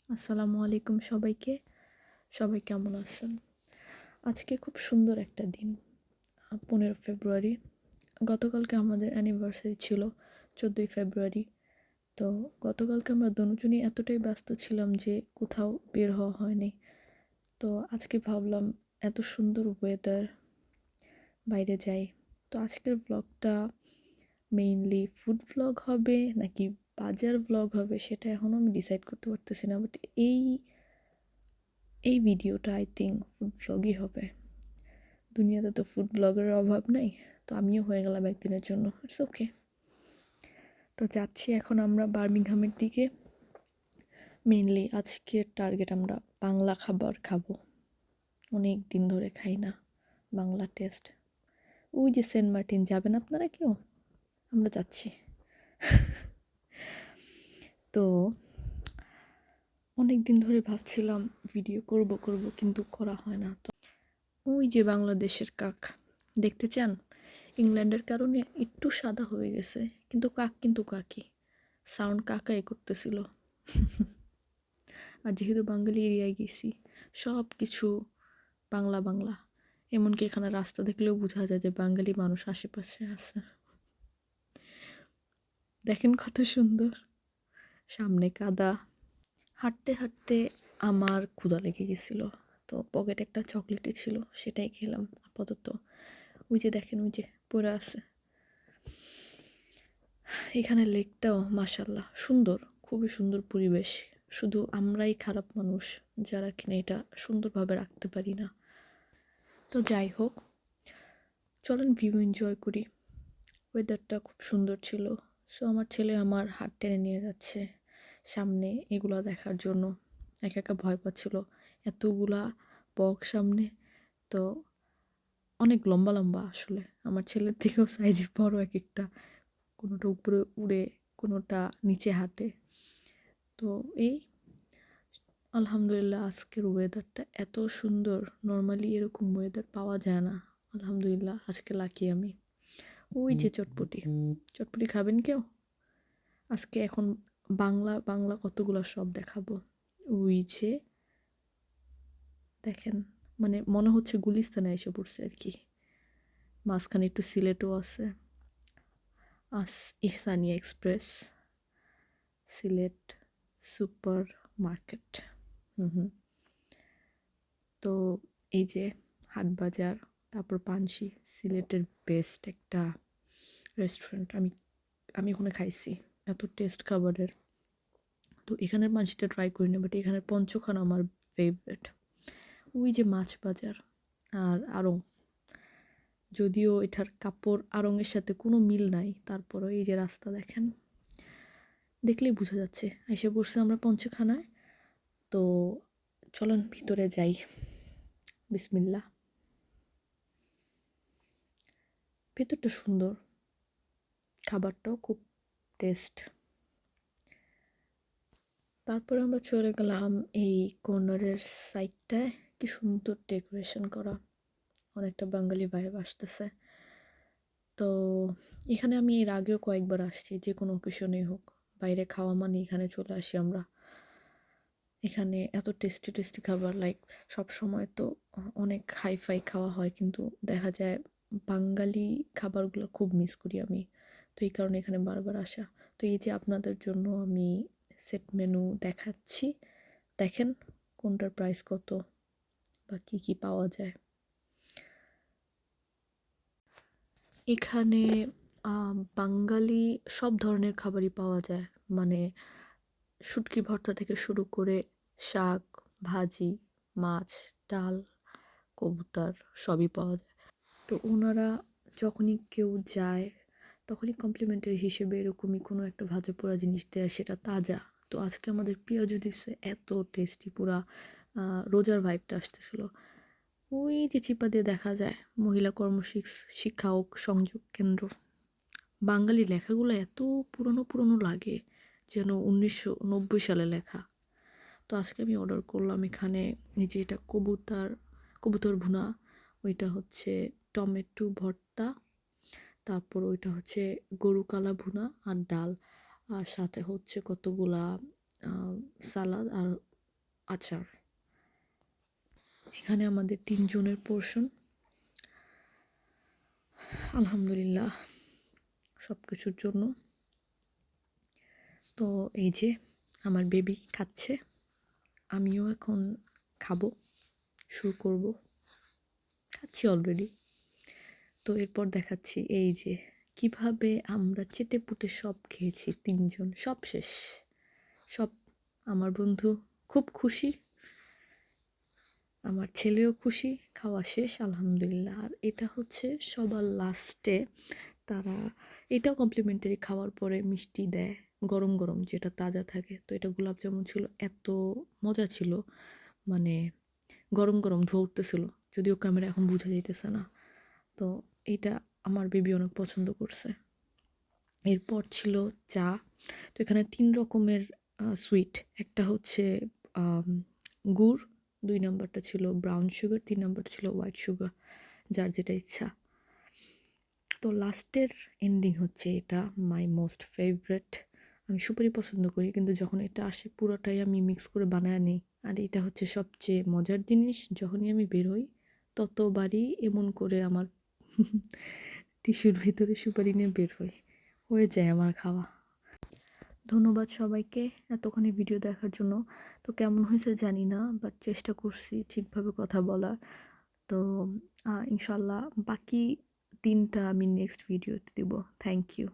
আসসালামু আলাইকুম সবাইকে। সবাই কেমন আছেন? আজকে খুব সুন্দর একটা দিন। 15 ফেব্রুয়ারি। গতকালকে আমাদের অ্যানিভার্সারি ছিল 14ই ফেব্রুয়ারি। তো গতকালকে আমরা দোনোজনই এতটাই ব্যস্ত ছিলাম যে কোথাও বের হওয়া হয়নি। তো আজকে ভাবলাম এত সুন্দর ওয়েদার, বাইরে যাই। তো আজকের ভ্লগটা মেইনলি ফুড ভ্লগ হবে নাকি বাজার ভ্লগ হবে সেটা এখনও আমি ডিসাইড করতে পারতেছি না। বাট এই ভিডিওটা আই থিঙ্ক ফুড ব্লগই হবে। দুনিয়াতে তো ফুড ব্লগারের অভাব নাই, তো আমিও হয়ে গেলাম একদিনের জন্য। It's okay. তো যাচ্ছি এখন আমরা বার্মিংহামের দিকে। মেইনলি আজকের টার্গেট আমরা বাংলা খাবার খাবো। অনেক দিন ধরে খাই না বাংলা টেস্ট। ওই যে সেন্ট মার্টিন, যাবেন আপনারা কেউ? আমরা যাচ্ছি। তো অনেক দিন ধরে ভাবছিলাম ভিডিও করব কিন্তু করা হয় না। তো ওই যে বাংলাদেশের কাক দেখতে চান? ইংল্যান্ডের কারণে একটু সাদা হয়ে গেছে, কিন্তু কাক কিন্তু কাকই, সাউন্ড কাকাই করতেছিল। আর যেহেতু বাঙালি এরিয়ায় গেছি, সব কিছু বাংলা বাংলা। এমনকি এখানে রাস্তা দেখলেও বোঝা যায় যে বাঙালি মানুষ আশেপাশে আছে। দেখেন কত সুন্দর, সামনে কাদা। হাঁটতে হাঁটতে আমার ক্ষুধা লেগে গেছিল, তো পকেটে একটা চকলেটই ছিল, সেটাই খেলাম আপাতত। ওই যে দেখেন, ওই যে পড়ে আছে। এখানে লেকটাও মাশাল্লাহ সুন্দর, খুবই সুন্দর পরিবেশ। শুধু আমরাই খারাপ মানুষ যারা কিনা এটা সুন্দরভাবে রাখতে পারি না। তো যাই হোক, চলেন ভিউ এনজয় করি। ওয়েদারটা খুব সুন্দর ছিল। সো আমার ছেলে আমার হাত টেনে নিয়ে যাচ্ছে সামনে এগুলা দেখার জন্য। একা একা ভয় পাচ্ছিল, এতগুলা বক সামনে। তো অনেক লম্বা লম্বা, আসলে আমার ছেলের থেকেও সাইজে বড় এক একটা। কোনোটা উপরে উড়ে, কোনোটা নিচে হাঁটে। তো এই আলহামদুলিল্লাহ, আজকের ওয়েদারটা এত সুন্দর। নর্মালি এরকম ওয়েদার পাওয়া যায় না। আলহামদুলিল্লাহ, আজকে লাকি আমি। ওই যে চটপটি, চটপটি খাবেন কেউ? আজকে এখন বাংলা বাংলা কতগুলো সব দেখাবো। ওই যে দেখেন, মানে মনে হচ্ছে গুলিস্তানে এসে পড়ছে আর কি। মাঝখানে একটু সিলেটও আছে। ইহসানিয়া এক্সপ্রেস, সিলেট সুপার মার্কেট। হুম। তো এই যে হাটবাজার, তারপর পানশি, সিলেটের বেস্ট একটা রেস্টুরেন্ট। আমি ওখানে খাইছি, এত টেস্ট খাবারের। তো এখানের পানশিটা ট্রাই করি না, বাট এখানের পঞ্চখান আমার ফেভারেট। ওই যে মাছ বাজার আর আড়ং, যদিও এটার কাপড় আড়ংয়ের সাথে কোনো মিল নাই, তারপরও এই যে রাস্তা দেখেন, দেখলেই বোঝা যাচ্ছে এসে পড়ছে আমরা পঞ্চখানায়। তো চলুন ভিতরে যাই। বিসমিল্লাহ। ভেতরটা সুন্দর, খাবারটাও খুব টেস্ট। তারপরে আমরা চলে গেলাম এই কর্নারের সাইডটায়। কি সুন্দর ডেকোরেশন করা, অনেকটা বাঙালি ভাইব আসতেছে। তো এখানে আমি এর আগেও কয়েকবার আসছি, যে কোনো অকেশনেই হোক, বাইরে খাওয়া মানে এখানে চলে আসি আমরা। এখানে এত টেস্টি টেস্টি খাবার, লাইক সব সময় তো অনেক হাইফাই খাওয়া হয়, কিন্তু দেখা যায় বাঙালি খাবারগুলো খুব মিস করি আমি। তো এই কারণে এখানে বারবার আসা। তো এই যে আপনাদের জন্য আমি সেট মেনু দেখাচ্ছি, দেখেন কোনটার প্রাইস কত বা কী কী পাওয়া যায় এখানে। বাঙালি সব ধরনের খাবারই পাওয়া যায়, মানে শুটকি ভর্তা থেকে শুরু করে শাক ভাজি, মাছ, ডাল, কবুতর, সবই পাওয়া যায়। তো ওনারা যখনই কেউ যায়, তখনই কমপ্লিমেন্টারি হিসেবে এরকমই কোনো একটা ভাজা পোড়া জিনিস দেয়, সেটা তাজা। তো আজকে আমাদের পেঁয়াজু দিচ্ছে, এত টেস্টি, পুরা রোজার ভাইবটা আসতেছিল। ওই যে চিপা দিয়ে দেখা যায় মহিলা শিক্ষা ও সংযোগ কেন্দ্র। বাঙালি লেখাগুলো এত পুরনো পুরনো লাগে, যেন 1990 সালে লেখা। তো আজকে আমি অর্ডার করলাম এখানে, এই যে এটা কবুতর ভুনা, ওইটা হচ্ছে টমেটো ভর্তা, তারপর ওইটা হচ্ছে গরু কালা ভুনা আর ডাল, আর সাথে হচ্ছে কতগুলা সালাদ আর আচার। এখানে আমাদের 3 জনের পোর্শন। আলহামদুলিল্লাহ সব কিছুর জন্য। তো এই যে আমার বেবি খাচ্ছে, আমিও এখন খাবো, শুরু করব, খাচ্ছি অলরেডি। তো এরপর দেখাচ্ছি এই যে কিভাবে আমরা চেটে পুটে সব খেয়েছি 3 জন, সব শেষ সব। আমার বন্ধু খুব খুশি, আমার ছেলেও খুশি, খাওয়া শেষ আলহামদুলিল্লাহ। আর এটা হচ্ছে সবার লাস্টে তারা, এটাও কমপ্লিমেন্টারি, খাওয়ার পরে মিষ্টি দেয় গরম গরম, যেটা তাজা থাকে। তো এটা গোলাপ জামুন ছিল, এত মজা ছিল, মানে গরম গরম ধোয়া উঠতেছিল, যদিও ক্যামেরা এখন বোঝা যাইতেছে না। তো এটা আমার বেবি অনেক পছন্দ করছে। এরপর ছিল চা। তো এখানে 3 রকমের সুইট, একটা হচ্ছে গুড়, 2 নম্বরটা ছিল ব্রাউন সুগার, 3 নম্বরটা ছিল হোয়াইট সুগার, যার যেটা ইচ্ছা। তো লাস্টের এন্ডিং হচ্ছে এটা মাই মোস্ট ফেভারেট। আমি সুপারি পছন্দ করি, কিন্তু যখন এটা আসে পুরোটাই আমি মিক্স করে বানায় নিই। আর এটা হচ্ছে সবচেয়ে মজার জিনিস, যখনই আমি বের হই ততবারই এমন করে আমার টিস্যুর ভিতরে সুপারি নিয়ে বের হয়ে যায় আমার খাওয়া। ধন্যবাদ সবাইকে এতক্ষণে ভিডিও দেখার জন্য। তো কেমন হয়েছে জানি না, বাট চেষ্টা করছি ঠিকভাবে কথা বলার। তো ইনশাল্লাহ বাকি 3টা আমি নেক্সট ভিডিওতে দেবো। Thank you.